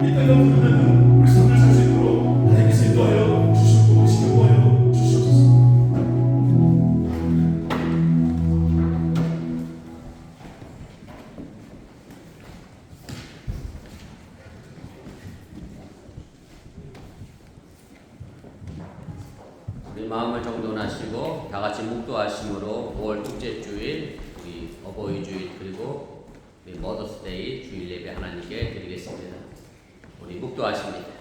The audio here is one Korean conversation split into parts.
이때가 부르면 우리 손을 살 수 있도록 하나님께서 인도하여 주시고 지도하여 주시옵소서. 우리 마음을 정돈하시고 다 같이 묵도하심으로 5월 둘째 주일 우리 어버이 주일 그리고 우리 머더스데이 주일 예배 하나님께 드리겠습니다. 우리 묵도하십니다.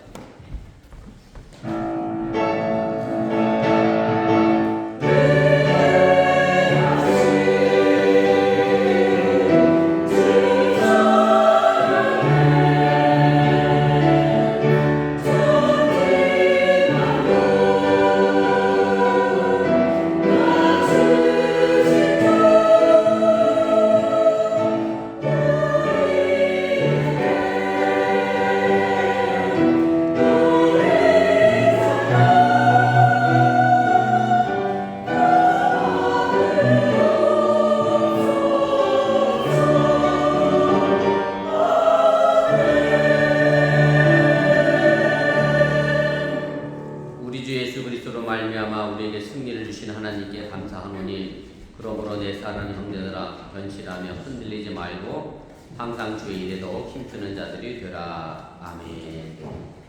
그러므로 내 사랑하는 형제들아 변실하며 흔들리지 말고 항상 주의 일에도 힘쓰는 자들이 되라. 아멘.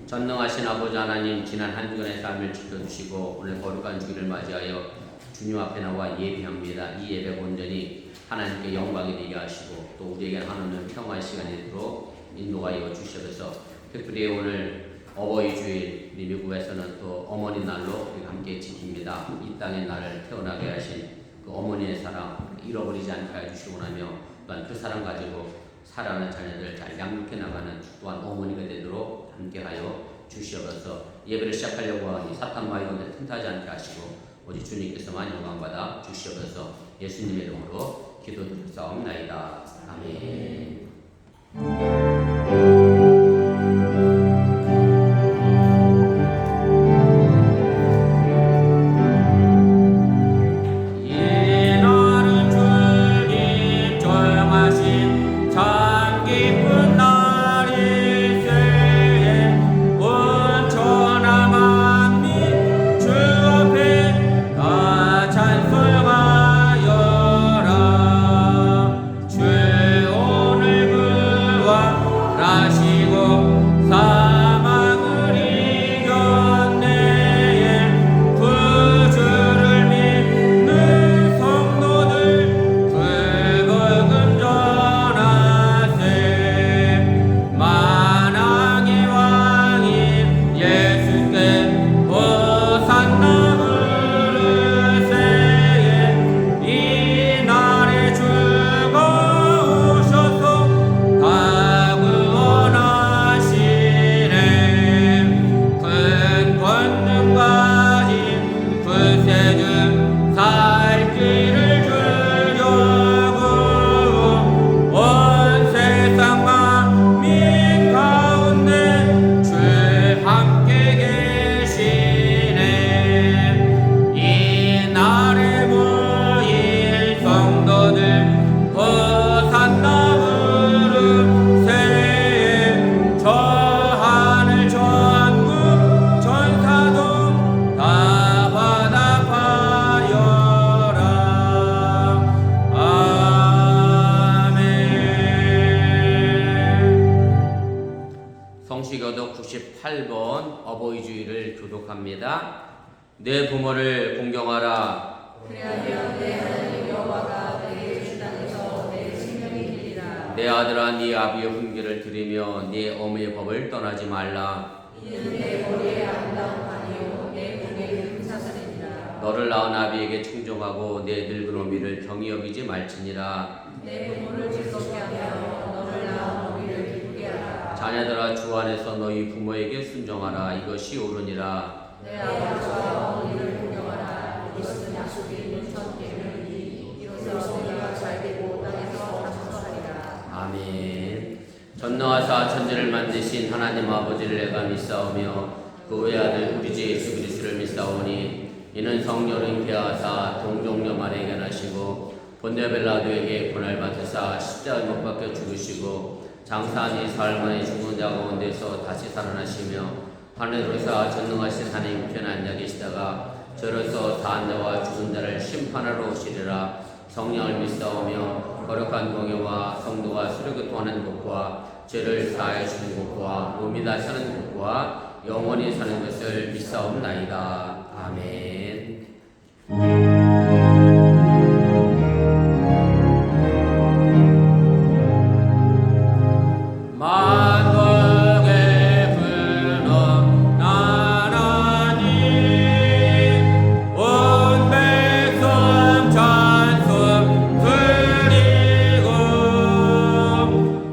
전능하신 아버지 하나님, 지난 한 주간의 삶을 지켜주시고 오늘 거룩한 주일을 맞이하여 주님 앞에 나와 예배합니다. 이 예배가 온전히 하나님께 영광이 되게 하시고 또 우리에게 하나님의 평화의 시간이 되도록 인도하여 주시옵소서. 특별히 오늘 어버이 주일, 우리 미국에서는 또 어머니 날로 우리가 함께 지킵니다. 이 땅에 나를 태어나게 하신 그 어머니의 사랑 잃어버리지 않게 해주시고 나며 또한 그 사랑 가지고 살아가는 자녀들 잘 양육해 나가는 또한 어머니가 되도록 함께하여 주시옵소서. 예배를 시작하려고 하니 사탄 마귀가 틈타지 않게 하시고 오직 주님께서만 영광받아 주시옵소서. 예수님의 이름으로 기도드리옵나이다. 아멘. 성시교독 98번 어버이 주일을 교독합니다. 내 부모를 공경하라. 그리하여 내 하나님 여호와가 내게 준 땅에서 내 생명이 길리라. 내 아들아 네 아비의 훈계를 들으며 네 어머니의 법을 떠나지 말라. 이는 내 머리에 아름다운 판이요 내 몸에 금사슬이니라. 너를 낳은 아비에게 충정하고 내 늙은 어미를 경히 여기지 말지니라. 내 부모를 즐겁게 하며 너를 낳은 어미를 기쁘게 하라. 자녀들아 주 안에서 너희 부모에게 순종하라. 이것이 옳으니라. 내 아버지와 어머니를 공경하라. 이것은 약속이 있는 첫 계명이니 이로써 너희가 잘되고 땅에서 장수하리라. 아멘. 전능하사 천지를 만드신 하나님 아버지를 내가 믿사오며 그 외아들 우리 주 예수 그리스도를 믿사오니 이는 성령을 인계하사 동정녀 마리아에게 나시고 본디오 빌라도에게 고난을 받으사 십자가에 못 박혀 죽으시고 장사한 이 사흘 죽은 자 가운데서 다시 살아나시며 하늘로서 전능하신 하나님 편에 앉아 계시다가 저로서 다한 자와 죽은 자를 심판하러 오시리라. 성령을 믿사오며 거룩한 공예와 성도와 수료교통하는 것과 죄를 사하여 주는 것과 몸이 다 사는 것과 영원히 사는 것을 믿사옵나이다. 아멘. 만국의 불러 나라니 온 백성 찬송 드리고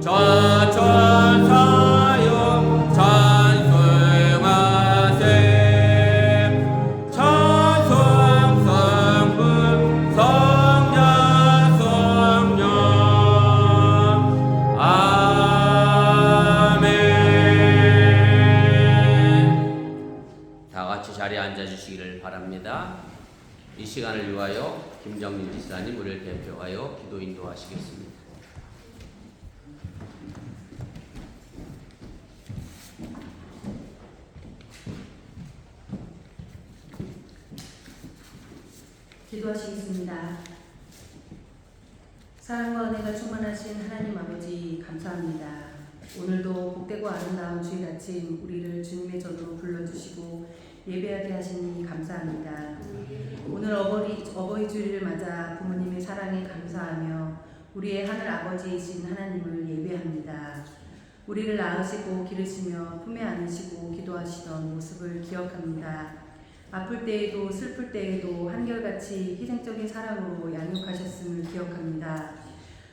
저천 사용 찬송하세. 찬송 성부 성자 성령 다 같이 자리에 앉아주시기를 바랍니다. 이 시간을 위하여 김정민 지사님 우리를 대표하여 기도 인도하시겠습니다. 기도하시겠습니다. 사랑과 은혜가 충만하신 하나님 아버지 감사합니다. 오늘도 복되고 아름다운 주일 아침 우리를 주님의 전으로 불러주시고 예배하게 하시니 감사합니다. 오늘 어버이 주일을 맞아 부모님의 사랑에 감사하며 우리의 하늘 아버지이신 하나님을 예배합니다. 우리를 낳으시고 기르시며 품에 안으시고 기도하시던 모습을 기억합니다. 아플 때에도 슬플 때에도 한결같이 희생적인 사랑으로 양육하셨음을 기억합니다.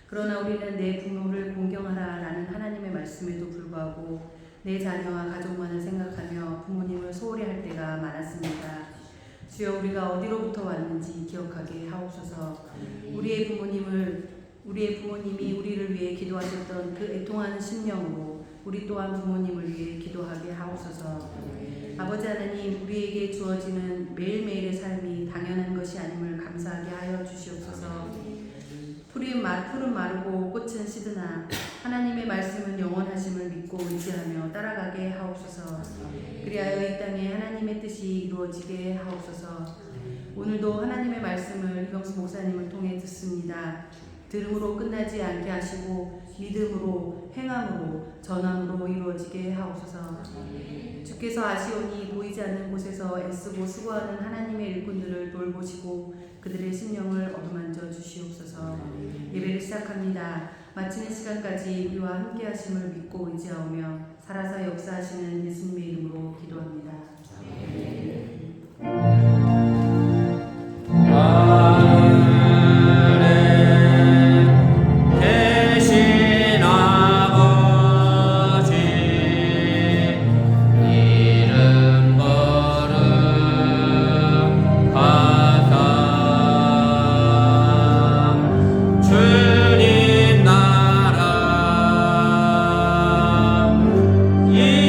그러나 우리는 내 부모를 공경하라라는 하나님의 말씀에도 불구하고 내 자녀와 가족만을 생각하며 부모님을 소홀히 할 때가 많았습니다. 주여 우리가 어디로부터 왔는지 기억하게 하옵소서. 우리의 부모님이 우리를 위해 기도하셨던 그 애통하는 심령으로 우리 또한 부모님을 위해 기도하게 하옵소서. 아버지 하나님, 우리에게 주어지는 매일매일의 삶이 당연한 것이 아님을 감사하게 하여 주시옵소서. 푸른 마르고 꽃은 시드나 하나님의 말씀은 영원하심을 믿고 의지하며 따라가게 하옵소서. 그리하여 이 땅에 하나님의 뜻이 이루어지게 하옵소서. 오늘도 하나님의 말씀을 이경수 목사님을 통해 듣습니다. 들음으로 끝나지 않게 하시고 믿음으로 행함으로 전함으로 이루어지게 하옵소서. 주께서 아시오니 보이지 않는 곳에서 애쓰고 수고하는 하나님의 일꾼들을 돌보시고 그들의 심령을 어루만져 주시옵소서. 예배를 시작합니다. 마치는 시간까지 우리와 함께 하심을 믿고 의지하오며 살아서 역사하시는 예수님의 이름으로 기도합니다. 주님 나라 이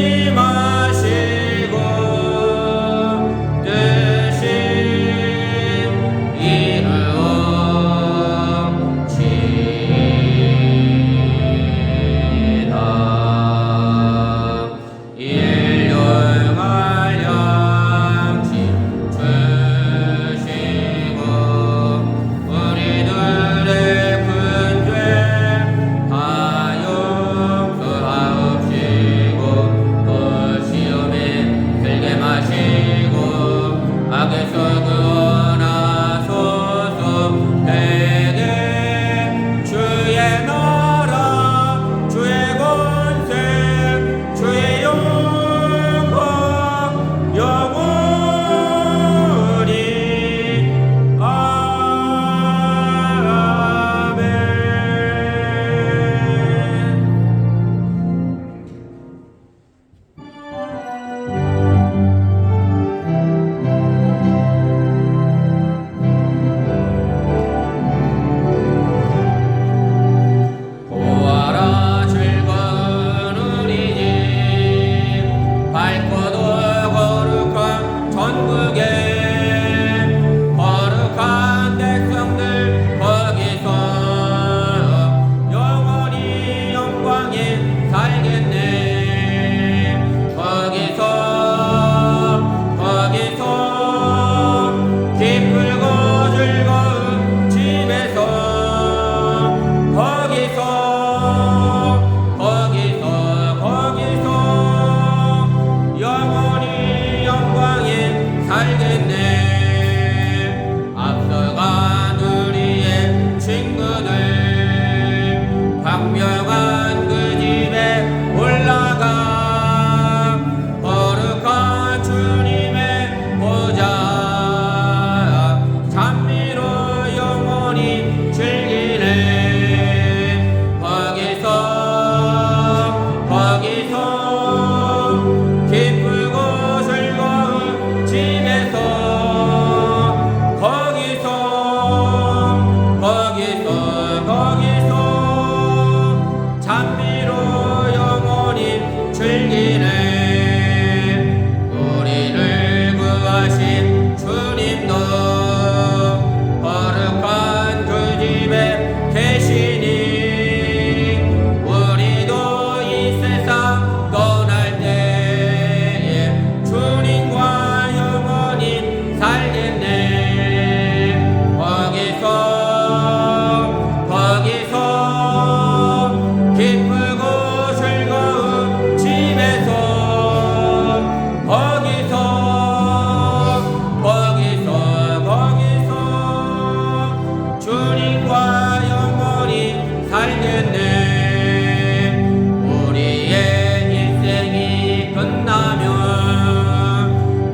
끝나면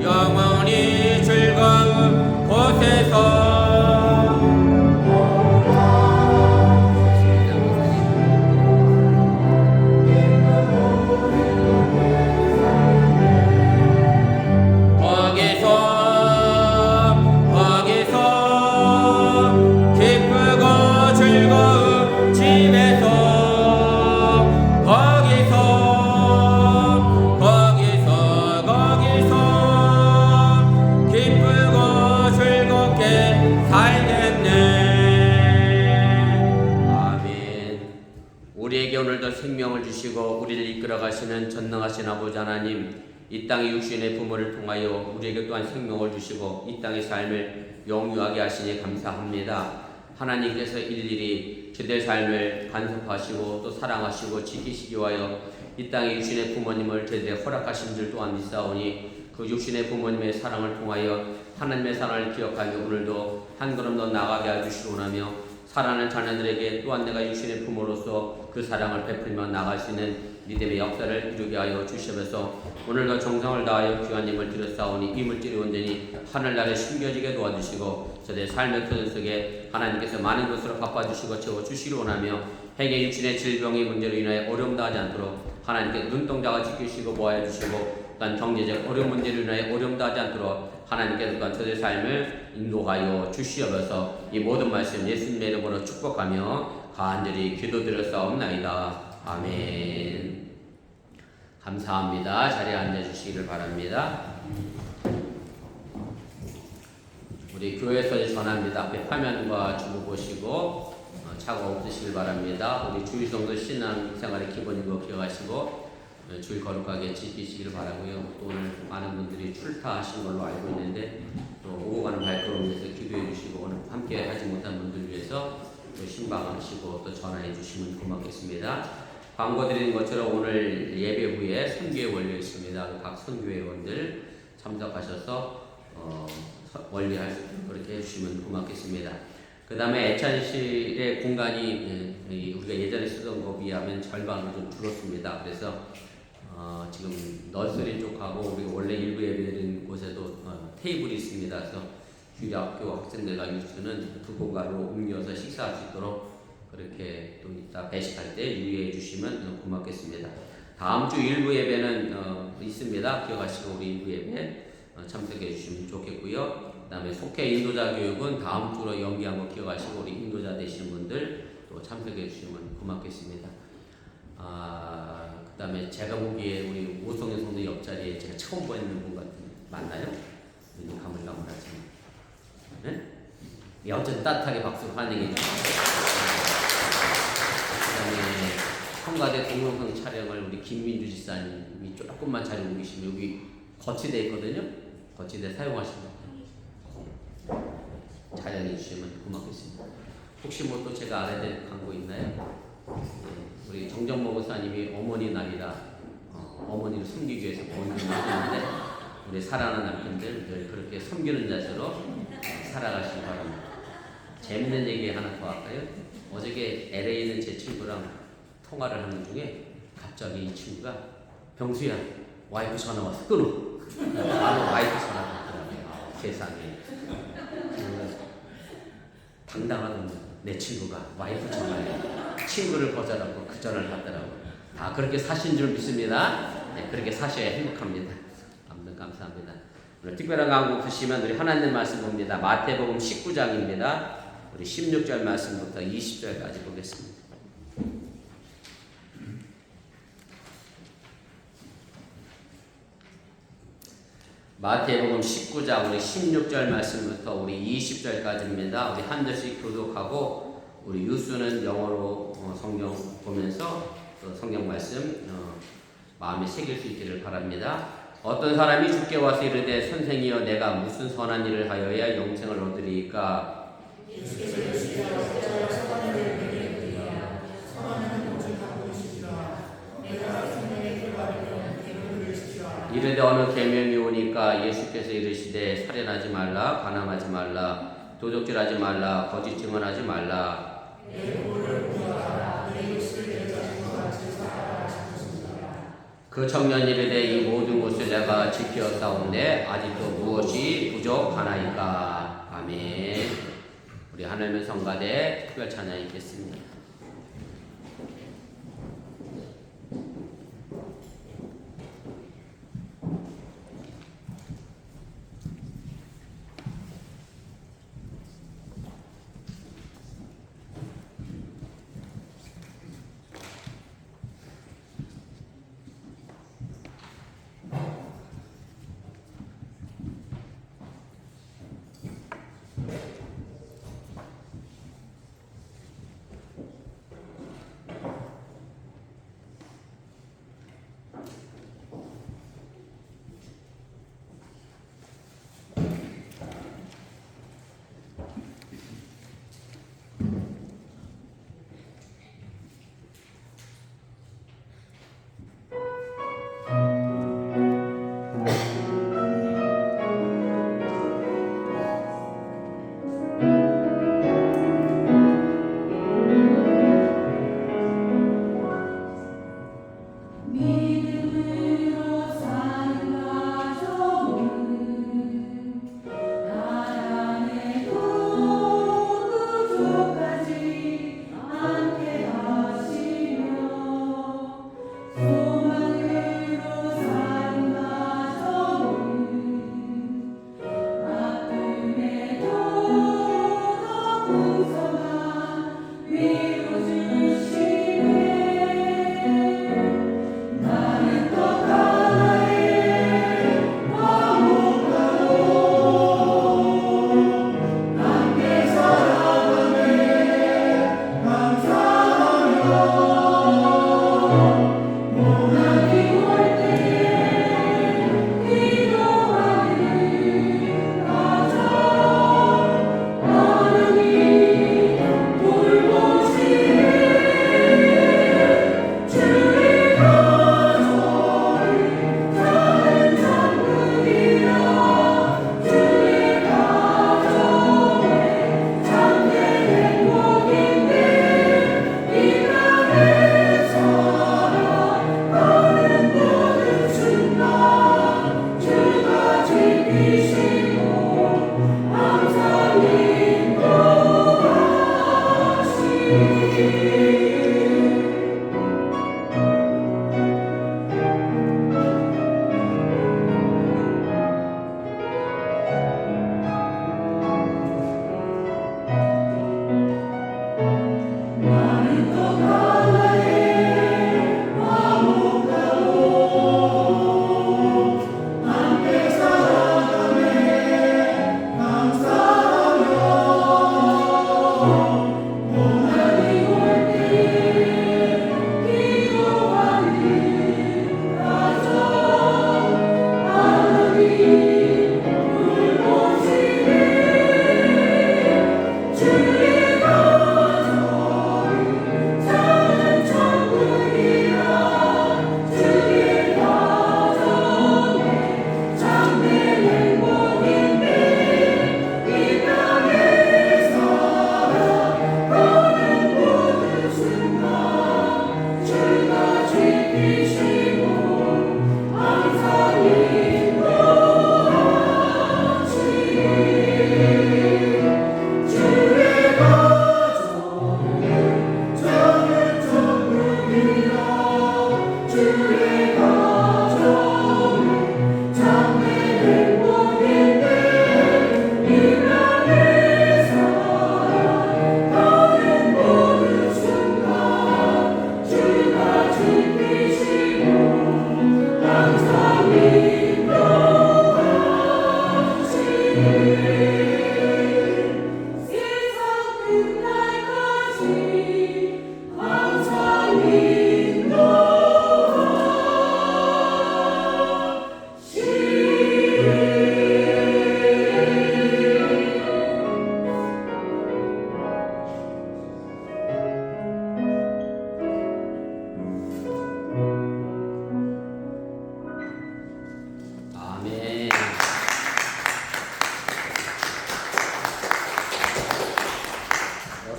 영원히 즐거운 곳에서 우리에게 오늘도 생명을 주시고 우리를 이끌어 가시는 전능하신 아버지 하나님, 이 땅의 육신의 부모를 통하여 우리에게 또한 생명을 주시고 이 땅의 삶을 영유하게 하시니 감사합니다. 하나님께서 일일이 그들 삶을 간섭하시고 또 사랑하시고 지키시기 위하여 이 땅의 육신의 부모님을 제대로 허락하신 줄 또한 믿사오니 그 육신의 부모님의 사랑을 통하여 하나님의 사랑을 기억하며 오늘도 한 걸음 더 나아가게 해주시오나며 사랑하는 자녀들에게 또한 내가 육신의 부모로서 그 사랑을 베풀며 나갈 수 있는 믿음의 역사를 이루게 하여 주시면서 오늘도 정성을 다하여 귀한 힘을 드렸사오니 이 물질이 온전히 하늘나라에 숨겨지게 도와주시고 저দের 삶의 터전 속에 하나님께서 많은 것으로 갚아주시고 채워주시기 원하며 행의 육신의 질병의 문제로 인하여 어려움 당하지 않도록 하나님께 눈동자가 지키시고 보호해 주시고 또한 경제적 어려운 문제로 인하여 어려움 당하지 않도록 하나님께서 또한 저দের 삶을 인도하여 주시옵소서. 이 모든 말씀 예수님의 이름으로 축복하며 간절히 기도드렸사옵나이다. 아멘. 감사합니다. 자리에 앉아주시기를 바랍니다. 우리 교회에서 전합니다. 앞에 화면과 주보 보시고 차가 없으시길 바랍니다. 우리 주일성도 신앙생활의 기본인 거 기억하시고 주일 거룩하게 지키시길 바라고요. 또 오늘 많은 분들이 출타하신 걸로 알고 있는데 또 오고 가는 발걸음 위해서 기도해 주시고 오늘 함께 하지 못한 분들 위해서 또 신방하시고 또 전화해 주시면 고맙겠습니다. 광고 드리는 것처럼 오늘 예배 후에 선교회 원리 있습니다. 각 선교회원들 참석하셔서 원리할 수 있도록 그렇게 해주시면 고맙겠습니다. 그 다음에 애찬실의 공간이 우리가 예전에 쓰던 것에 비하면 절반으로 좀 줄었습니다. 그래서 지금 너스리 쪽하고 우리 원래 일부 예배드리는 곳에도 테이블이 있습니다. 그래서 주일학교 학생들과 유치는 그 공간으로 옮겨서 식사할 수 있도록 그렇게 또 이따 배식할 때 유의해 주시면 고맙겠습니다. 다음 주 일부 예배는 있습니다. 기억하시고 우리 일부 예배 참석해 주시면 좋겠고요. 그 다음에 속회 인도자 교육은 다음 주로 연기한 거 기억하시고 우리 인도자 되시는 분들 또 참석해 주시면 고맙겠습니다. 그 다음에 제가 보기에 우리 오성현 성도 옆자리에 제가 처음 보이는 분 같은 맞나요? 왠지 가물가물하지만 네? 어쨌든 따뜻하게 박수로 환영해 주시고 그 다음에 성가대 동영상 촬영을 우리 김민주 지사님이 조금만 자리 옮기시면 여기 거치대 있거든요. 거치대 사용하시면 촬영해 주시면 고맙겠습니다. 혹시 뭐 또 제가 알아야 될 광고 있나요? 네, 우리 정정모 목사님이 어머니 날이라 어머니를 섬기기 위해서 본인을 맡겼는데 우리 사랑하는 남편들 늘 그렇게 섬기는 자세로 살아가시기 바랍니다. 재밌는 얘기 하나 더 할까요? 어저께 LA에 있는 제 친구랑 통화를 하는 중에 갑자기 이 친구가 병수야 와이프 전화 와서 끊어. 바로 와이프 전화가 왔더라고요. 세상에. 당당하던 내 친구가 와이프 전화에 친구를 거절하고 그 전화를 받더라고요. 그렇게 사신 줄 믿습니다. 네, 그렇게 사셔야 행복합니다. 아무튼 감사합니다. 오늘 특별한 강구 보시면 우리 하나님 말씀 봅니다. 마태복음 19장입니다. 우리 16절 말씀부터 20절까지 보겠습니다. 마태복음 19장 우리 16절 말씀부터 우리 20절까지입니다. 우리 한 절씩 교독하고 우리 유수는 영어로 성경 보면서 또 성경 말씀 마음에 새길 수 있기를 바랍니다. 어떤 사람이 주께 와서 이르되 선생이여 내가 무슨 선한 일을 하여야 영생을 얻으리이까? 이르되 어느 계명이 오니까 예수께서 이르시되 살인하지 말라, 간음하지 말라, 도적질하지 말라, 거짓 증언하지 말라. 그 청년 이르되 이 모든 것을 내가 지키었사온데 아직도 무엇이 부족하나이까. 아멘. 우리 하나님의 성가대 특별 찬양 있겠습니다.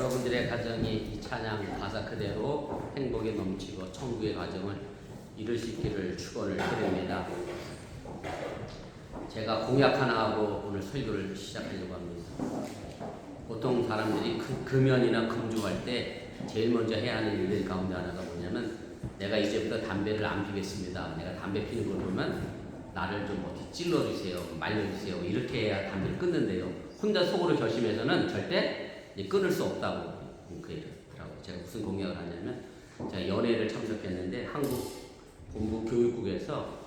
여러분들의 가정이 이 찬양 가사 그대로 행복에 넘치고 천국의 가정을 이룰 수 있기를 축원을 드립니다. 제가 공약 하나 하고 오늘 설교를 시작하려고 합니다. 보통 사람들이 금연이나 금주할 때 제일 먼저 해야 하는 일들 가운데 하나가 뭐냐면 내가 이제부터 담배를 안 피겠습니다. 내가 담배 피는 걸 보면 나를 좀 어떻게 찔러주세요, 말려주세요. 이렇게 해야 담배를 끊는데요. 혼자 속으로 결심해서는 절대 끊을 수 없다고 그러더라고요. 제가 무슨 공약을 하냐면 제가 연회를 참석했는데 한국 본부 교육국에서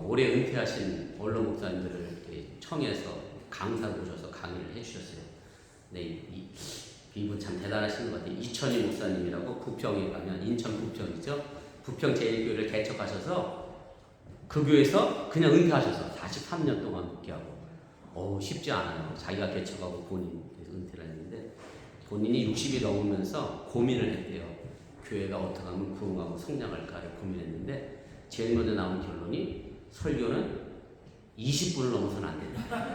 올해 은퇴하신 원로 목사님들을 이렇게 청해서 강사로 모셔서 강의를 해주셨어요. 네, 이분 참 대단하신 것 같아요. 이천희 목사님이라고 부평에 가면 인천 부평이죠. 부평 제일교회를 개척하셔서 그 교회에서 그냥 은퇴하셔서 43년 동안 목회하고 쉽지 않아요. 자기가 개척하고 본인 은퇴를 했는데 본인이 60이 넘으면서 고민을 했대요. 교회가 어떻게 하면 부흥하고 성장할까를 고민했는데 제일 먼저 나온 결론이 설교는 20분을 넘어서는 안 된다.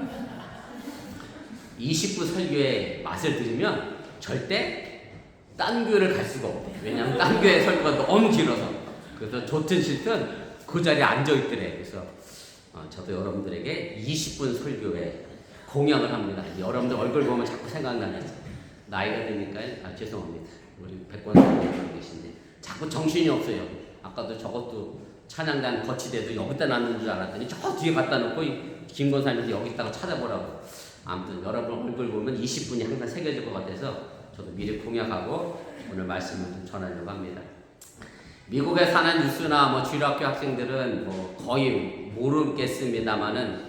20분 설교의 맛을 들으면 절대 딴 교회를 갈 수가 없대. 왜냐하면 딴 교회 설교가 너무 길어서. 그래서 좋든 싫든 그 자리에 앉아있더래. 그래서 저도 여러분들에게 20분 설교에 공약을 합니다. 여러분들 얼굴 보면 자꾸 생각나네요. 나이가 드니까 죄송합니다. 우리 백권 선생님 계신데 자꾸 정신이 없어요. 아까도 저것도 찬양단 거치대도 여기다 놨는 줄 알았더니 저 뒤에 갖다 놓고 김 권사님도 여기 있다가 찾아보라고. 아무튼 여러분 얼굴 보면 20분이 항상 새겨질 것 같아서 저도 미리 공약하고 오늘 말씀을 좀 전하려고 합니다. 미국에 사는 뉴스나 주일학교 학생들은 거의 모르겠습니다만은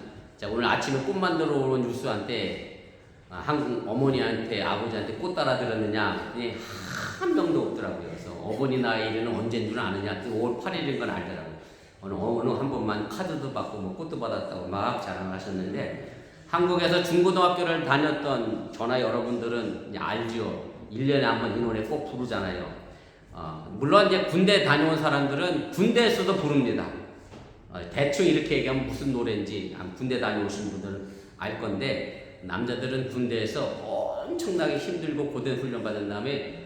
오늘 아침에 꽃 만들어 온 뉴스한테 한국 어머니한테 아버지한테 꽃 따라 들었느냐 한 명도 없더라고요. 그래서 어머니날에는 언제인 줄 아느냐 5월 8일인 건 알더라고요. 어느 한 번만 카드도 받고 꽃도 받았다고 막 자랑하셨는데 한국에서 중고등학교를 다녔던 저나 여러분들은 알죠. 1년에 한 번 이 노래 꼭 부르잖아요. 물론 이제 군대 다녀온 사람들은 군대에서도 부릅니다. 대충 이렇게 얘기하면 무슨 노래인지 군대 다녀오신 분들은 알 건데 남자들은 군대에서 엄청나게 힘들고 고된 훈련 받은 다음에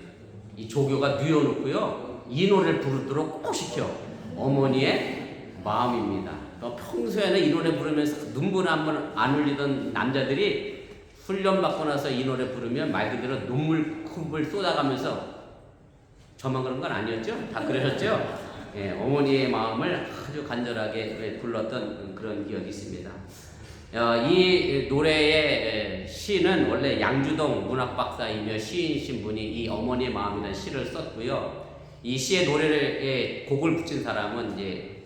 이 조교가 뉘어놓고요. 이 노래를 부르도록 꼭 시켜. 어머니의 마음입니다. 평소에는 이 노래 부르면서 눈물 한 번 안 흘리던 남자들이 훈련 받고 나서 이 노래 부르면 말 그대로 눈물 쏟아가면서 저만 그런 건 아니었죠? 다 그러셨죠? 예, 어머니의 마음을 아주 간절하게 불렀던 그런 기억이 있습니다. 이 노래의 시는 원래 양주동 문학박사이며 시인이신 분이 이 어머니의 마음이라는 시를 썼고요. 이 시의 노래를 곡을 붙인 사람은 이제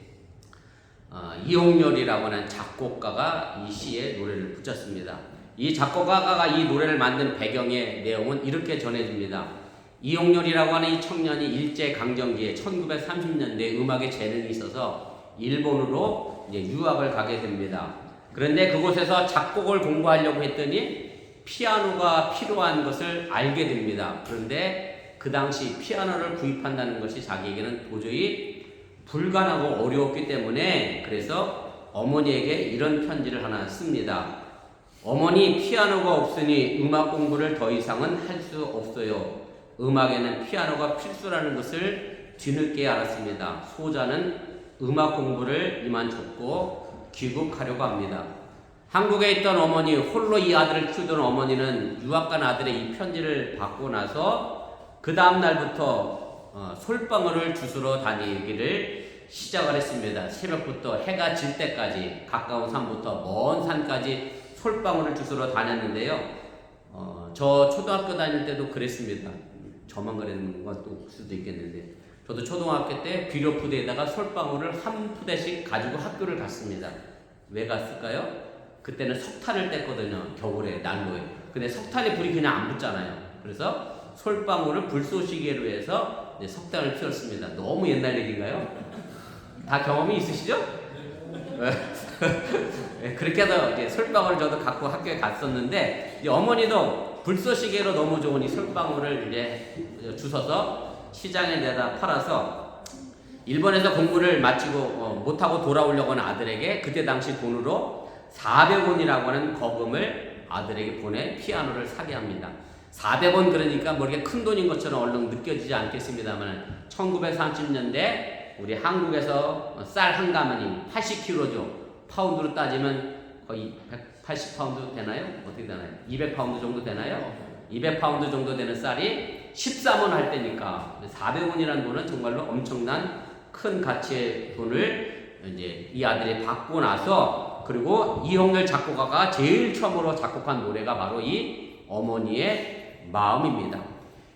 이홍렬이라고 하는 작곡가가 이 시에 노래를 붙였습니다. 이 작곡가가 이 노래를 만든 배경의 내용은 이렇게 전해집니다. 이홍렬이라고 하는 이 청년이 일제강점기에 1930년대 음악에 재능이 있어서 일본으로 이제 유학을 가게 됩니다. 그런데 그곳에서 작곡을 공부하려고 했더니 피아노가 필요한 것을 알게 됩니다. 그런데 그 당시 피아노를 구입한다는 것이 자기에게는 도저히 불가능하고 어려웠기 때문에 그래서 어머니에게 이런 편지를 하나 씁니다. 어머니, 피아노가 없으니 음악 공부를 더 이상은 할 수 없어요. 음악에는 피아노가 필수라는 것을 뒤늦게 알았습니다. 소자는 음악 공부를 이만쳤고 귀국하려고 합니다. 한국에 있던 어머니, 홀로 이 아들을 키우던 어머니는 유학 간 아들의 이 편지를 받고 나서 그 다음 날부터 솔방울을 주스러 다니기를 시작을 했습니다. 새벽부터 해가 질 때까지 가까운 산부터 먼 산까지 솔방울을 주스러 다녔는데요. 저 초등학교 다닐 때도 그랬습니다. 저만 그랬는 것도 수도 있겠는데 저도 초등학교 때 비료 푸대에다가 솔방울을 한 푸대씩 가지고 학교를 갔습니다. 왜 갔을까요? 그때는 석탄을 뗐거든요. 겨울에 난로에. 근데 석탄에 불이 그냥 안 붙잖아요. 그래서 솔방울을 불쏘시개로 해서 석탄을 피웠습니다. 너무 옛날 얘기인가요? 다 경험이 있으시죠? 그렇게 해서 이제 솔방울을 저도 갖고 학교에 갔었는데 어머니도 불쏘시개로 너무 좋은 이 솔방울을 이제 주워서 시장에 내다 팔아서 일본에서 공부를 마치고 못하고 돌아오려고 하는 아들에게 그때 당시 돈으로 400원이라고 하는 거금을 아들에게 보내 피아노를 사게 합니다. 400원 그러니까 뭐 이렇게 큰 돈인 것처럼 얼른 느껴지지 않겠습니다만 1930년대 우리 한국에서 쌀 한 가마니 80kg죠. 파운드로 따지면 거의 180파운드 되나요? 어떻게 되나요? 200파운드 정도 되나요? 200파운드 정도 되는 쌀이 13원 할 때니까 400원이라는 돈은 정말로 엄청난 큰 가치의 돈을 이제 이 아들이 받고 나서, 그리고 이홍렬 작곡가가 제일 처음으로 작곡한 노래가 바로 이 어머니의 마음입니다.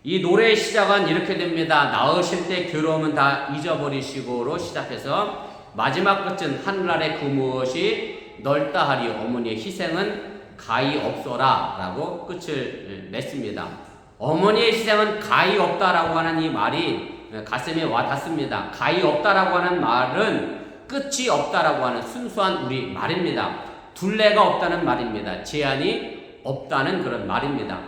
이 노래의 시작은 이렇게 됩니다. 낳으실 때 괴로움은 다 잊어버리시고로 시작해서 마지막 끝은 하늘 아래 그 무엇이 넓다 하리 어머니의 희생은 가히 없어라 라고 끝을 냈습니다. 어머니의 희생은 가히 없다라고 하는 이 말이 가슴에 와 닿습니다. 가히 없다라고 하는 말은 끝이 없다라고 하는 순수한 우리 말입니다. 둘레가 없다는 말입니다. 제한이 없다는 그런 말입니다.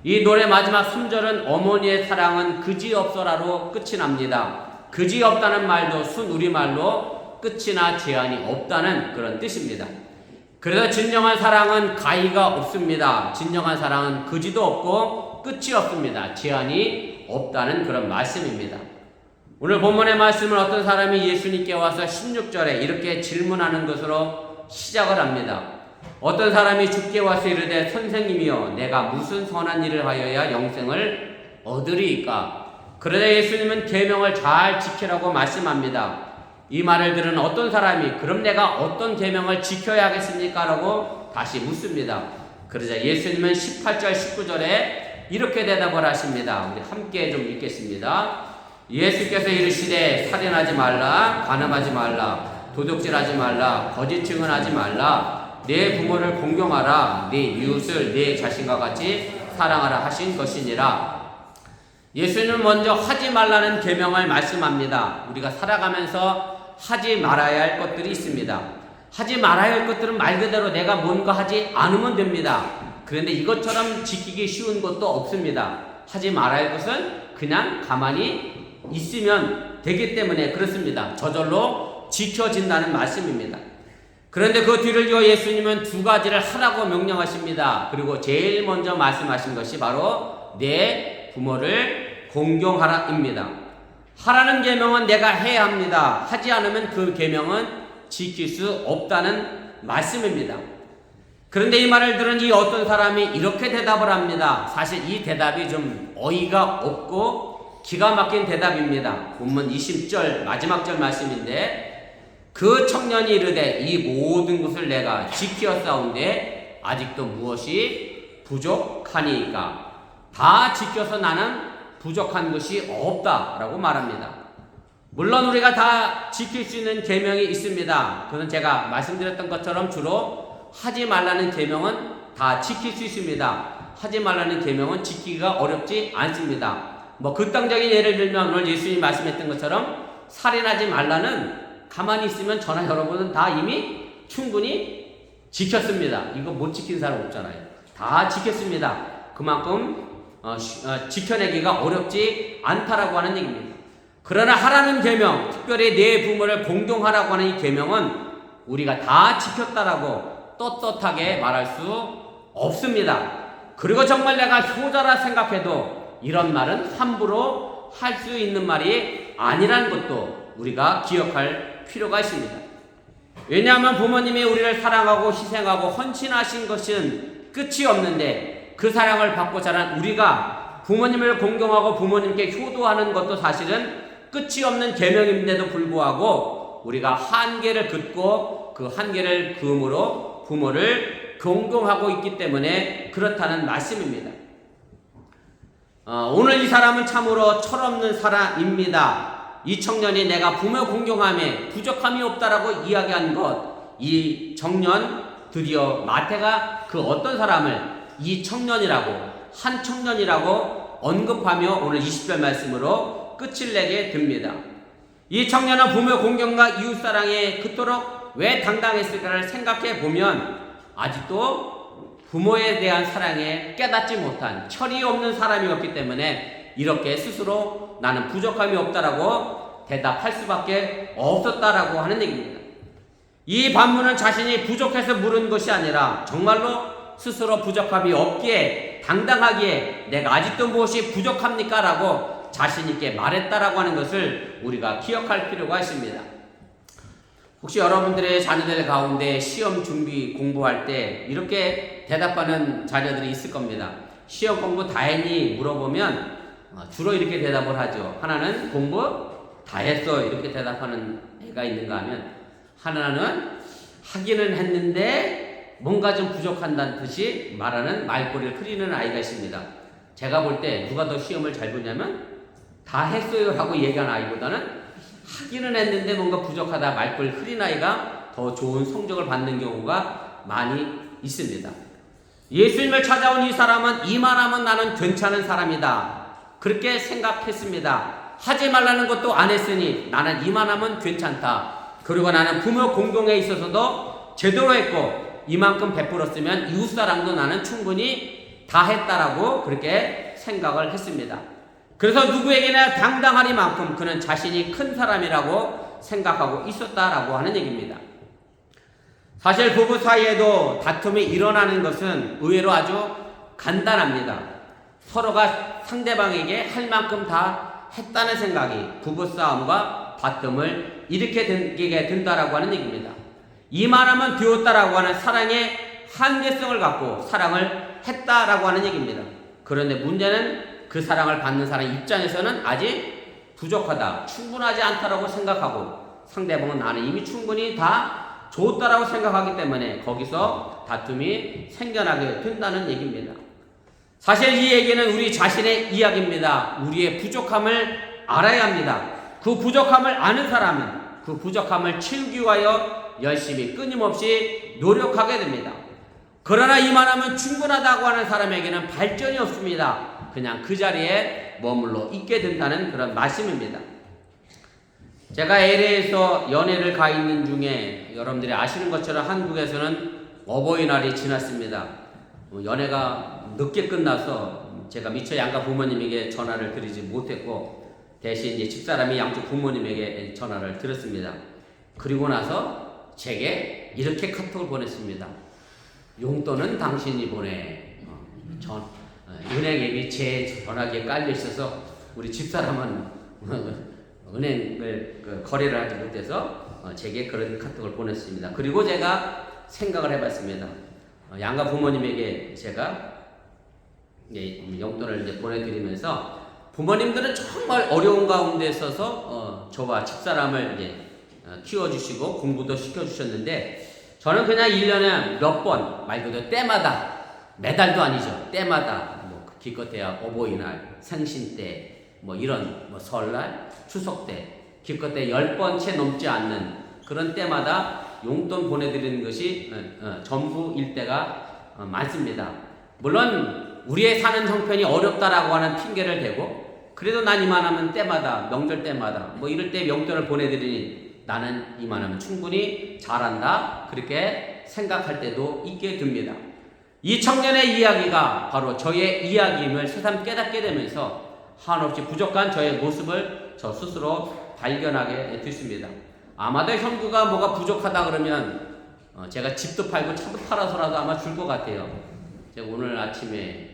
이 노래 마지막 3절은 어머니의 사랑은 그지없어라로 끝이 납니다. 그지없다는 말도 순우리말로 끝이나 제한이 없다는 그런 뜻입니다. 그래서 진정한 사랑은 가히가 없습니다. 진정한 사랑은 그지도 없고 끝이 없습니다. 제한이 없다는 그런 말씀입니다. 오늘 본문의 말씀은 어떤 사람이 예수님께 와서 16절에 이렇게 질문하는 것으로 시작을 합니다. 어떤 사람이 주께 와서 이르되 선생님이여 내가 무슨 선한 일을 하여야 영생을 얻으리이까? 그러자 예수님은 계명을 잘 지키라고 말씀합니다. 이 말을 들은 어떤 사람이 그럼 내가 어떤 계명을 지켜야 하겠습니까? 라고 다시 묻습니다. 그러자 예수님은 18절 19절에 이렇게 대답을 하십니다. 우리 함께 좀 읽겠습니다. 예수께서 이르시되 살인하지 말라, 간음하지 말라, 도둑질하지 말라, 거짓 증언하지 말라, 내 부모를 공경하라, 내 이웃을 내 자신과 같이 사랑하라 하신 것이니라. 예수님은 먼저 하지 말라는 계명을 말씀합니다. 우리가 살아가면서 하지 말아야 할 것들이 있습니다. 하지 말아야 할 것들은 말 그대로 내가 뭔가 하지 않으면 됩니다. 그런데 이것처럼 지키기 쉬운 것도 없습니다. 하지 말아야 할 것은 그냥 가만히 있으면 되기 때문에 그렇습니다. 저절로 지켜진다는 말씀입니다. 그런데 그 뒤를 이어 예수님은 두 가지를 하라고 명령하십니다. 그리고 제일 먼저 말씀하신 것이 바로 내 부모를 공경하라입니다. 하라는 계명은 내가 해야 합니다. 하지 않으면 그 계명은 지킬 수 없다는 말씀입니다. 그런데 이 말을 들은 이 어떤 사람이 이렇게 대답을 합니다. 사실 이 대답이 좀 어이가 없고 기가 막힌 대답입니다. 본문 20절 마지막 절 말씀인데 그 청년이 이르되 이 모든 것을 내가 지키었사온데 아직도 무엇이 부족하니까? 다 지켜서 나는 부족한 것이 없다라고 말합니다. 물론 우리가 다 지킬 수 있는 계명이 있습니다. 그건 제가 말씀드렸던 것처럼 주로 하지 말라는 계명은 다 지킬 수 있습니다. 하지 말라는 계명은 지키기가 어렵지 않습니다. 극단적인 예를 들면 오늘 예수님이 말씀했던 것처럼 살인하지 말라는 가만히 있으면 저나 여러분은 다 이미 충분히 지켰습니다. 이거 못 지킨 사람 없잖아요. 다 지켰습니다. 그만큼 지켜내기가 어렵지 않다라고 하는 얘기입니다. 그러나 하라는 계명, 특별히 내 부모를 공경하라고 하는 이 계명은 우리가 다 지켰다라고 떳떳하게 말할 수 없습니다. 그리고 정말 내가 효자라 생각해도 이런 말은 함부로 할 수 있는 말이 아니라는 것도 우리가 기억할 필요가 있습니다. 왜냐하면 부모님이 우리를 사랑하고 희생하고 헌신하신 것은 끝이 없는데 그 사랑을 받고 자란 우리가 부모님을 공경하고 부모님께 효도하는 것도 사실은 끝이 없는 계명인데도 불구하고 우리가 한계를 긋고 그 한계를 그음으로 부모를 공경하고 있기 때문에 그렇다는 말씀입니다. 오늘 이 사람은 참으로 철없는 사람입니다. 이 청년이 내가 부모 공경함에 부족함이 없다라고 이야기한 것, 이 청년 드디어 마태가 그 어떤 사람을 이 청년이라고 한 청년이라고 언급하며 오늘 20절 말씀으로 끝을 내게 됩니다. 이 청년은 부모 공경과 이웃사랑에 그토록 왜 당당했을까를 생각해 보면 아직도 부모에 대한 사랑에 깨닫지 못한 철이 없는 사람이었기 때문에 이렇게 스스로 나는 부족함이 없다라고 대답할 수밖에 없었다라고 하는 얘기입니다. 이 반문은 자신이 부족해서 물은 것이 아니라 정말로 스스로 부족함이 없기에 당당하기에 내가 아직도 무엇이 부족합니까? 라고 자신 있게 말했다라고 하는 것을 우리가 기억할 필요가 있습니다. 혹시 여러분들의 자녀들 가운데 시험 준비 공부할 때 이렇게 대답하는 자녀들이 있을 겁니다. 시험 공부 다 했니? 물어보면 주로 이렇게 대답을 하죠. 하나는 공부 다 했어 이렇게 대답하는 애가 있는가 하면, 하나는 하기는 했는데 뭔가 좀 부족한다는 듯이 말하는 말꼬리를 흐리는 아이가 있습니다. 제가 볼 때 누가 더 시험을 잘 보냐면 다 했어요 라고 얘기한 아이보다는 하기는 했는데 뭔가 부족하다 말꼬리를 흐린 아이가 더 좋은 성적을 받는 경우가 많이 있습니다. 예수님을 찾아온 이 사람은 이만하면 나는 괜찮은 사람이다 그렇게 생각했습니다. 하지 말라는 것도 안 했으니 나는 이만하면 괜찮다. 그리고 나는 부모 공동에 있어서도 제대로 했고 이만큼 베풀었으면 이웃사랑도 나는 충분히 다 했다라고 그렇게 생각을 했습니다. 그래서 누구에게나 당당하리만큼 그는 자신이 큰 사람이라고 생각하고 있었다라고 하는 얘기입니다. 사실 부부 사이에도 다툼이 일어나는 것은 의외로 아주 간단합니다. 서로가 상대방에게 할 만큼 다 했다는 생각이 부부싸움과 다툼을 일으키게 된다라고 하는 얘기입니다. 이만하면 되었다라고 하는 사랑의 한계성을 갖고 사랑을 했다라고 하는 얘기입니다. 그런데 문제는 그 사랑을 받는 사람 입장에서는 아직 부족하다, 충분하지 않다라고 생각하고 상대방은 나는 이미 충분히 다 줬다라고 생각하기 때문에 거기서 다툼이 생겨나게 된다는 얘기입니다. 사실 이 얘기는 우리 자신의 이야기입니다. 우리의 부족함을 알아야 합니다. 그 부족함을 아는 사람은 그 부족함을 채우기 위하여 열심히 끊임없이 노력하게 됩니다. 그러나 이만하면 충분하다고 하는 사람에게는 발전이 없습니다. 그냥 그 자리에 머물러 있게 된다는 그런 말씀입니다. 제가 LA에서 연애를 가 있는 중에 여러분들이 아시는 것처럼 한국에서는 어버이날이 지났습니다. 연애가 늦게 끝나서 제가 미처 양가 부모님에게 전화를 드리지 못했고 대신 이제 집사람이 양쪽 부모님에게 전화를 드렸습니다. 그리고 나서 제게 이렇게 카톡을 보냈습니다. 용돈은 당신이 보내. 은행 앱이 제 전화기에 깔려 있어서 우리 집사람은 은행을 거래를 하지 못해서 제게 그런 카톡을 보냈습니다. 그리고 제가 생각을 해봤습니다. 양가 부모님에게 제가 용돈을 이제 보내드리면서 부모님들은 정말 어려운 가운데 있어서 저와 집사람을 이제 키워주시고 공부도 시켜주셨는데 저는 그냥 1년에 몇 번 말 그대로 때마다 매달도 아니죠. 때마다 뭐 기껏해야 어버이날, 생신 때, 뭐 이런 뭐 설날, 추석 때 기껏해 10번 채 넘지 않는 그런 때마다 용돈 보내드리는 것이 전부일 때가 많습니다. 물론 우리의 사는 형편이 어렵다라고 하는 핑계를 대고 그래도 난 이만하면 때마다 명절 때마다 뭐 이럴 때 용돈을 보내드리니 나는 이만하면 충분히 잘한다 그렇게 생각할 때도 있게 됩니다. 이 청년의 이야기가 바로 저의 이야기임을 새삼 깨닫게 되면서 한없이 부족한 저의 모습을 저 스스로 발견하게 됐습니다. 아마도 형구가 뭐가 부족하다 그러면 제가 집도 팔고 차도 팔아서라도 아마 줄 것 같아요. 제가 오늘 아침에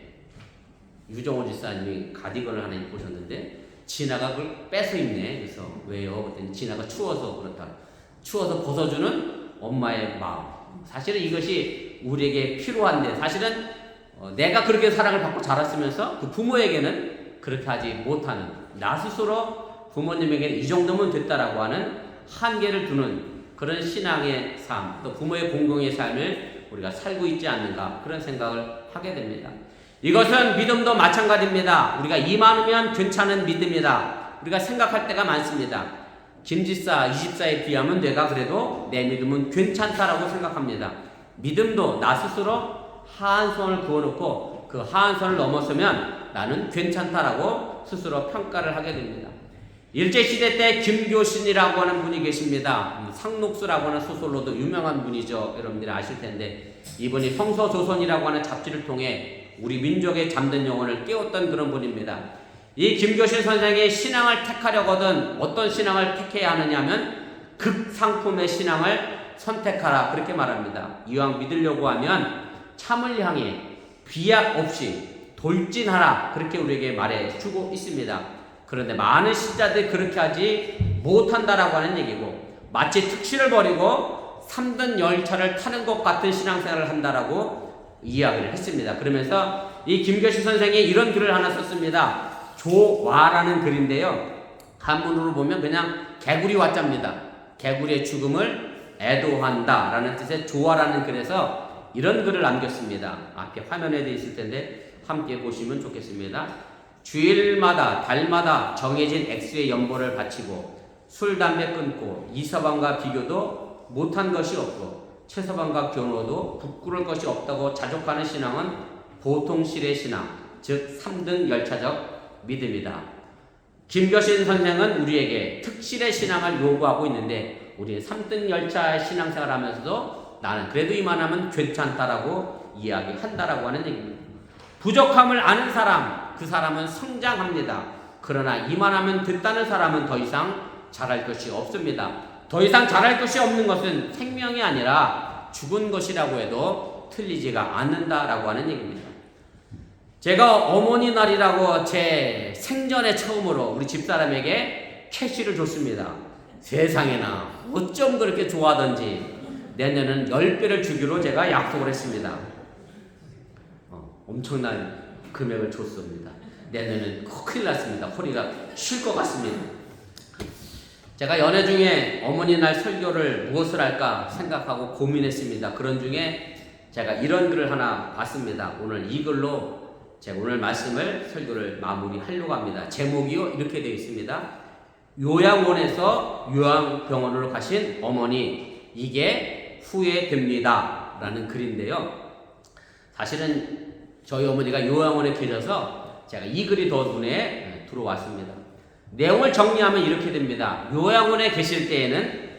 유정호 집사님이 가디건을 하나 입고 오셨는데 진아가 그걸 뺏어 입네. 그래서 왜요? 그랬더니 진아가 추워서 그렇다. 추워서 벗어주는 엄마의 마음. 사실은 이것이 우리에게 필요한데 사실은 내가 그렇게 사랑을 받고 자랐으면서 그 부모에게는 그렇게 하지 못하는 나 스스로 부모님에게는 이 정도면 됐다라고 하는 한계를 두는 그런 신앙의 삶, 또 부모의 공동의 삶을 우리가 살고 있지 않는가 그런 생각을 하게 됩니다. 이것은 믿음도 마찬가지입니다. 우리가 이만하면 괜찮은 믿음이다. 우리가 생각할 때가 많습니다. 김집사, 이집사에 비하면 내가 그래도 내 믿음은 괜찮다라고 생각합니다. 믿음도 나 스스로 하한 선을 그어놓고 그 하한 선을 넘어서면 나는 괜찮다라고 스스로 평가를 하게 됩니다. 일제시대 때 김교신이라고 하는 분이 계십니다. 상록수라고 하는 소설로도 유명한 분이죠. 여러분들이 아실 텐데 이분이 성서조선이라고 하는 잡지를 통해 우리 민족의 잠든 영혼을 깨웠던 그런 분입니다. 이 김교신 선생의 신앙을 택하려거든 어떤 신앙을 택해야 하느냐 하면 극상품의 신앙을 선택하라 그렇게 말합니다. 이왕 믿으려고 하면 참을 향해 비약 없이 돌진하라 그렇게 우리에게 말해주고 있습니다. 그런데 많은 신자들이 그렇게 하지 못한다라고 하는 얘기고, 마치 특실을 버리고 3등 열차를 타는 것 같은 신앙생활을 한다라고 이야기를 했습니다. 그러면서 이 김교식 선생이 이런 글을 하나 썼습니다. 조와라는 글인데요, 한문으로 보면 그냥 개구리 와자입니다. 개구리의 죽음을 애도한다 라는 뜻의 조와라는 글에서 이런 글을 남겼습니다. 앞에 화면에 되어 있을 텐데 함께 보시면 좋겠습니다. 주일마다 달마다 정해진 액수의 연보를 바치고 술 담배 끊고 이서방과 비교도 못한 것이 없고 최서방과 견호도 부끄러울 것이 없다고 자족하는 신앙은 보통 실의 신앙, 즉 3등 열차적 믿음이다. 김교신 선생은 우리에게 특실의 신앙을 요구하고 있는데, 우리는 3등 열차 신앙생활 하면서도 나는 그래도 이만하면 괜찮다라고 이야기한다라고 하는 얘기입니다. 부족함을 아는 사람, 그 사람은 성장합니다. 그러나 이만하면 됐다는 사람은 더 이상 잘할 것이 없습니다. 더 이상 잘할 것이 없는 것은 생명이 아니라 죽은 것이라고 해도 틀리지가 않는다라고 하는 얘기입니다. 제가 어머니 날이라고 제 생전에 처음으로 우리 집사람에게 캐시를 줬습니다. 세상에나 어쩜 그렇게 좋아하던지 내년은 10배를 주기로 제가 약속을 했습니다. 엄청난 금액을 줬습니다. 내년은 큰일 났습니다. 허리가 쉴 것 같습니다. 제가 연애 중에 어머니날 설교를 무엇을 할까 생각하고 고민했습니다. 그런 중에 제가 이런 글을 하나 봤습니다. 오늘 이 글로 제가 오늘 말씀을 설교를 마무리하려고 합니다. 제목이요 이렇게 되어 있습니다. 요양원에서 요양병원으로 가신 어머니, 이게 후회됩니다 라는 글인데요, 사실은 저희 어머니가 요양원에 계셔서 제가 이 글이 더 눈에 들어왔습니다. 내용을 정리하면 이렇게 됩니다. 요양원에 계실 때에는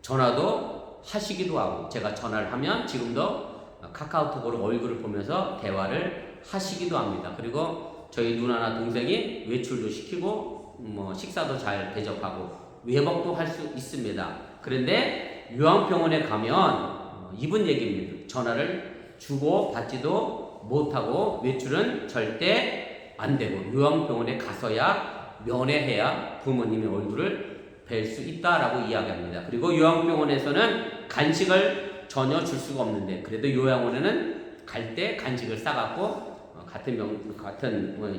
전화도 하시기도 하고, 제가 전화를 하면 지금도 카카오톡으로 얼굴을 보면서 대화를 하시기도 합니다. 그리고 저희 누나나 동생이 외출도 시키고 식사도 잘 대접하고 외박도 할 수 있습니다. 그런데 요양병원에 가면 이분 얘기입니다. 전화를 주고 받지도 못하고 외출은 절대 안 되고 요양병원에 가서야 면회해야 부모님의 얼굴을 뵐 수 있다라고 이야기합니다. 그리고 요양병원에서는 간식을 전혀 줄 수가 없는데, 그래도 요양원에는 갈 때 간식을 싸갖고 같은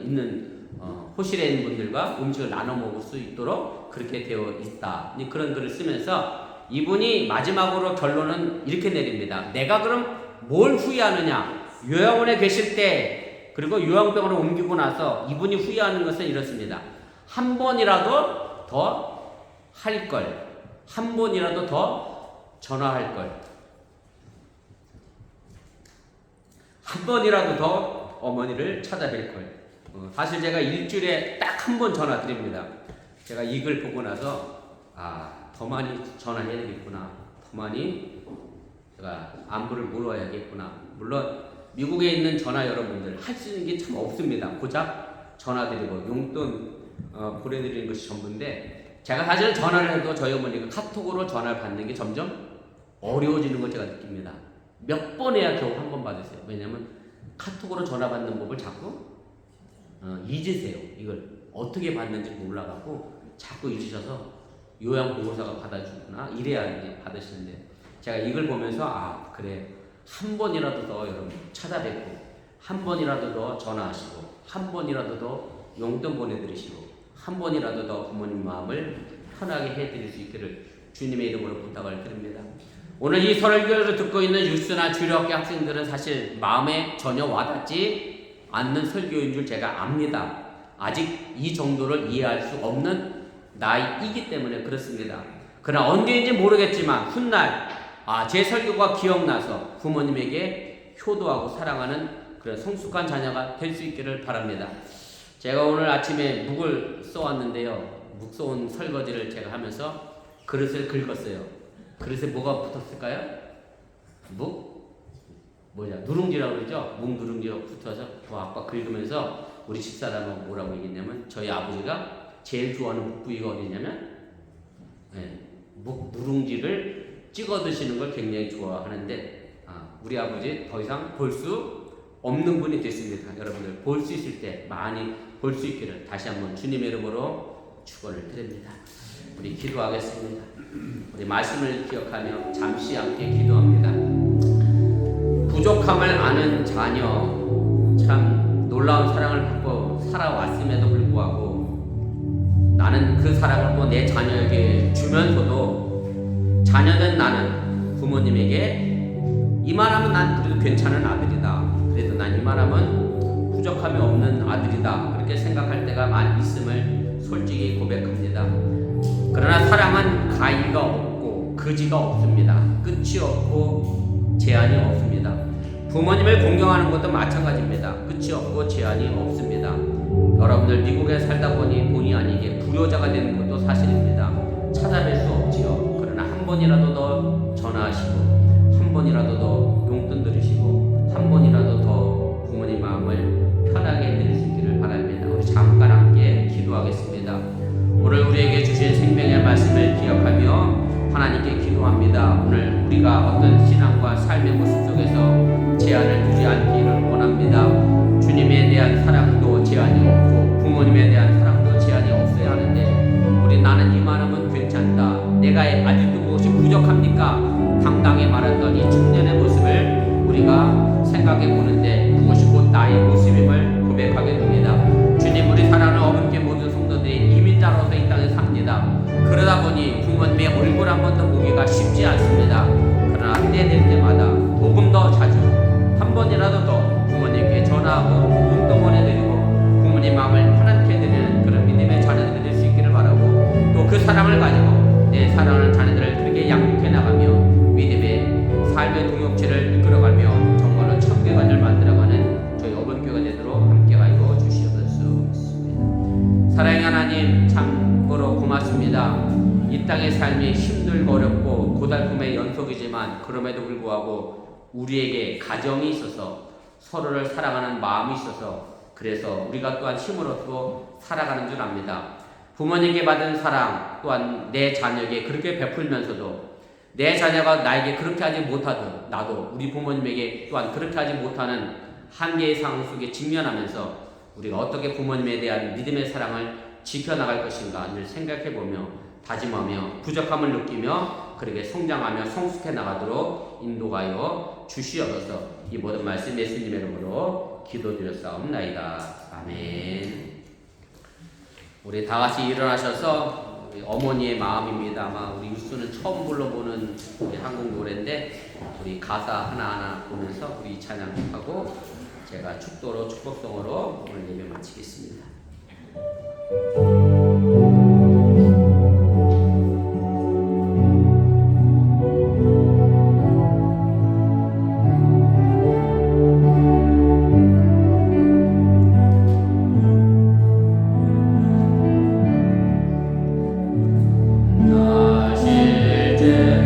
있는 호실에 있는 분들과 음식을 나눠 먹을 수 있도록 그렇게 되어 있다. 그런 글을 쓰면서 이분이 마지막으로 결론은 이렇게 내립니다. 내가 그럼 뭘 후회하느냐? 요양원에 계실 때 그리고 요양병원을 옮기고 나서 이분이 후회하는 것은 이렇습니다. 한 번이라도 더 할 걸, 한 번이라도 더 전화할 걸, 한 번이라도 더 어머니를 찾아뵐 걸. 사실 제가 일주일에 딱 한 번 전화 드립니다. 제가 이 글 보고 나서 더 많이 전화해야 되겠구나, 더 많이 제가 안부를 물어야겠구나. 물론 미국에 있는 전화 여러분들 할 수 있는 게 참 없습니다. 고작 전화드리고 용돈 보내드리는 것이 전부인데, 제가 사실 전화를 해도 저희 어머니가 카톡으로 전화를 받는 게 점점 어려워지는 걸 제가 느낍니다. 몇 번 해야 겨우 한 번 받으세요. 왜냐면 카톡으로 전화 받는 법을 자꾸 잊으세요. 이걸 어떻게 받는지 몰라갖고 자꾸 잊으셔서 요양보호사가 받아주구나 이래야 이제 받으시는데, 제가 이걸 보면서 그래, 한 번이라도 더 여러분 찾아뵙고, 한 번이라도 더 전화하시고, 한 번이라도 더 용돈 보내드리시고, 한 번이라도 더 부모님 마음을 편하게 해드릴 수 있기를 주님의 이름으로 부탁을 드립니다. 오늘 이 설교를 듣고 있는 유스나 주일학교 학생들은 사실 마음에 전혀 와닿지 않는 설교인 줄 제가 압니다. 아직 이 정도를 이해할 수 없는 나이이기 때문에 그렇습니다. 그러나 언제인지 모르겠지만 훗날 제 설교가 기억나서 부모님에게 효도하고 사랑하는 그런 성숙한 자녀가 될 수 있기를 바랍니다. 제가 오늘 아침에 묵을 써왔는데요, 묵 써온 설거지를 제가 하면서 그릇을 긁었어요. 그릇에 뭐가 붙었을까요? 누룽지라고 그러죠? 묵 누룽지가 붙어서 아빠 긁으면서 우리 집사람은 뭐라고 얘기했냐면, 저희 아버지가 제일 좋아하는 묵부위가 어디냐면 묵 누룽지를 찍어 드시는 걸 굉장히 좋아하는데, 우리 아버지 더 이상 볼 수 없는 분이 됐습니다. 여러분들 볼 수 있을 때 많이 볼 수 있기를 다시 한번 주님의 이름으로 축원을 드립니다. 우리 기도하겠습니다. 우리 말씀을 기억하며 잠시 함께 기도합니다. 부족함을 아는 자녀, 참 놀라운 사랑을 받고 살아왔음에도 불구하고 나는 그 사랑을 또 내 자녀에게 주면서도 자녀는 나는 부모님에게 이만하면 난 그래도 괜찮은 아들이다, 그래도 난 이만하면 부족함이 없는 아들이다, 그렇게 생각할 때가 많이 있음을 솔직히 고백합니다. 그러나 사랑은 가위가 없고 그지가 없습니다. 끝이 없고 제한이 없습니다. 부모님을 공경하는 것도 마찬가지입니다. 끝이 없고 제한이 없습니다. 여러분들 미국에 살다 보니 본의 아니게 불효자가 되는 것도 사실입니다. 찾아뵐 수 없지요. 그러나 한 번이라도 더 전화하시고 한 번이라도 더 용돈 들으시고 한 번이라도 더 부모님 마음을 편하게 해드릴 수 있기를 바랍니다. 우리 잠깐 함께 기도하겠습니다. 오늘 우리에게 주신 생명의 말씀을 기억하며 하나님께 기도합니다. 오늘 우리가 어떤 신앙과 삶의 모습 속에서 제한을 두지 않기를 원합니다. 주님에 대한 사랑도 제한이 없고 부모님에 대한 사랑도 제한이 없어야 하는데 우리 나는 이만하면 괜찮다, 내가 아직도 무엇이 부족합니까? 당당히 말했던 이 청년의 모습을 우리가 생각해 보는데 그것이 곧 나의 모습임을 고백하게 됩니다. 주님, 우리 사랑하는 어머니께 모든 성도들이 이민자로서 이 땅에 삽니다. 그러다 보니 부모님의 얼굴 한 번 더 보기가 쉽지 않습니다. 그러나 때 될 때마다 조금 더 자주 한 번이라도 더 부모님께 전화하고 용돈 보내드리고 부모님 마음을 편안케 해드리는 그런 믿음의 자녀들이 될 수 있기를 바라고, 또 그 사랑을 가지고 내 사랑하는 자녀들을 그렇게 양육해 나가며 믿음의 삶의 동역체를 이끌어가며 정말로 천국의 관을 만들어가는 저희 어본교가 되도록 함께하여 주시옵소서. 사랑의 하나님, 참으로 고맙습니다. 이 땅의 삶이 힘들고 어렵고 고달픔의 연속이지만 그럼에도 불구하고 우리에게 가정이 있어서 서로를 사랑하는 마음이 있어서 그래서 우리가 또한 힘을 얻고 살아가는 줄 압니다. 부모님께 받은 사랑 또한 내 자녀에게 그렇게 베풀면서도 내 자녀가 나에게 그렇게 하지 못하듯 나도 우리 부모님에게 또한 그렇게 하지 못하는 한계의 상황 속에 직면하면서 우리가 어떻게 부모님에 대한 믿음의 사랑을 지켜나갈 것인가 늘 생각해보며 다짐하며 부족함을 느끼며 그렇게 성장하며 성숙해 나가도록 인도하여 주시옵소서. 이 모든 말씀 예수님의 이름으로 기도드렸사옵나이다. 아멘. 우리 다같이 일어나셔서 우리 어머니의 마음입니다. 아마 우리 유수는 처음 불러보는 우리 한국 노래인데 우리 가사 하나하나 보면서 우리 찬양하고 제가 축도로 축복성으로 오늘 예배 마치겠습니다. 기르실 때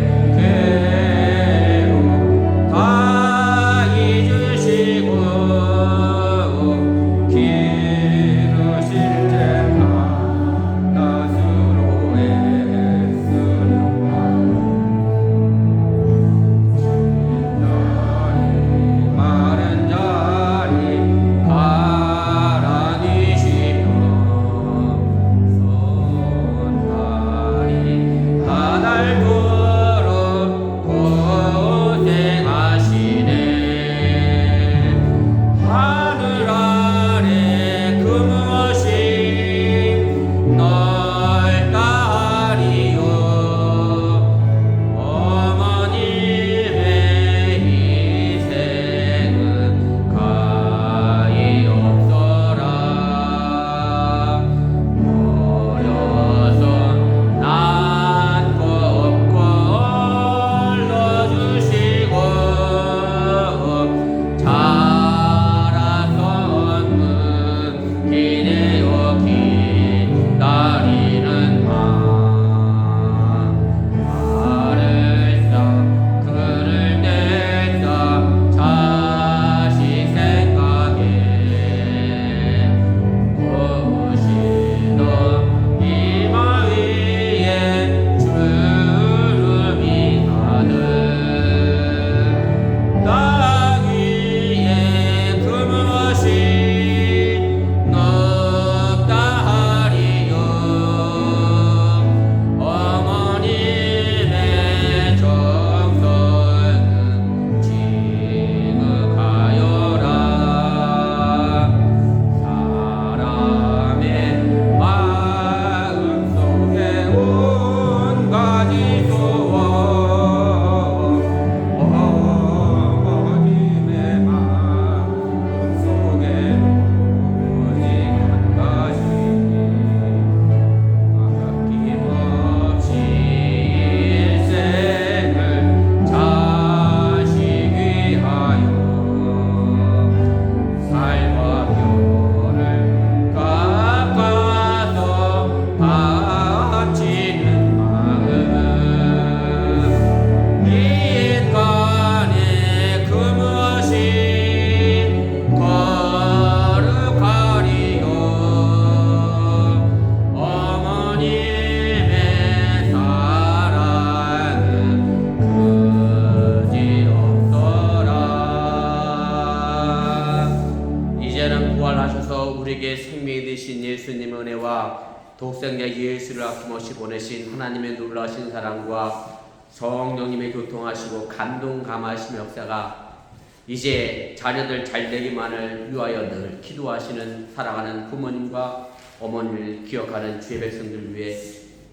주이신 예수님의 은혜와 독생자 예수를 아낌없이 보내신 하나님의 놀라신 사랑과 성령님의 교통하시고 감동 감하심의 역사가 이제 자녀들 잘되기만을 위하여 늘 기도하시는 사랑하는 부모님과 어머니를 기억하는 주의 백성들 위해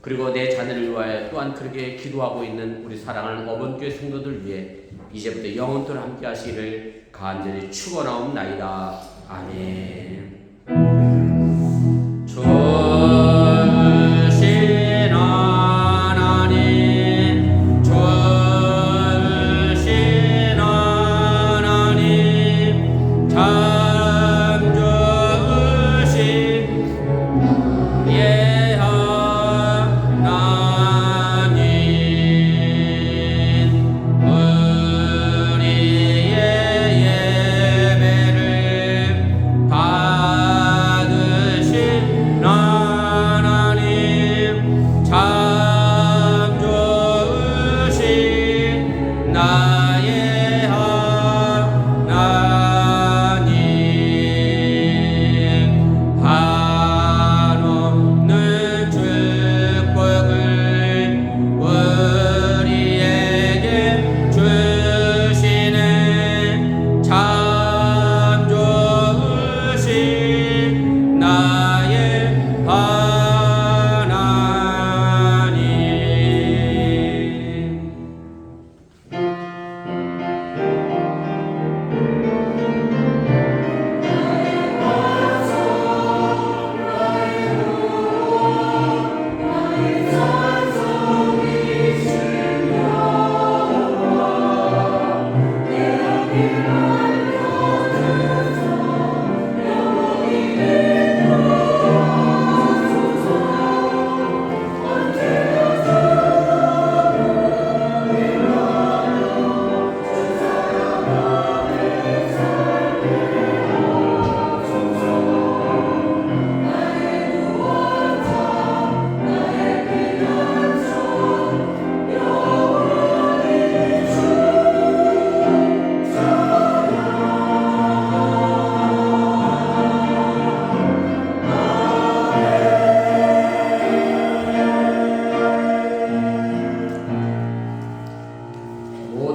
그리고 내 자녀를 위하여 또한 그렇게 기도하고 있는 우리 사랑하는 어번교회 성도들 위해 이제부터 영원토록 함께 하시기를 간절히 축원하옵나이다. 아멘. 주신 하나님 주신 하나님 참 주신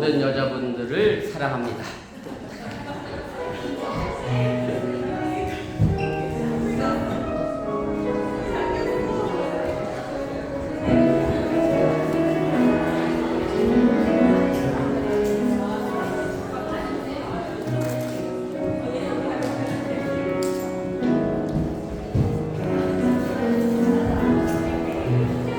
모든 여자분들을 사랑합니다.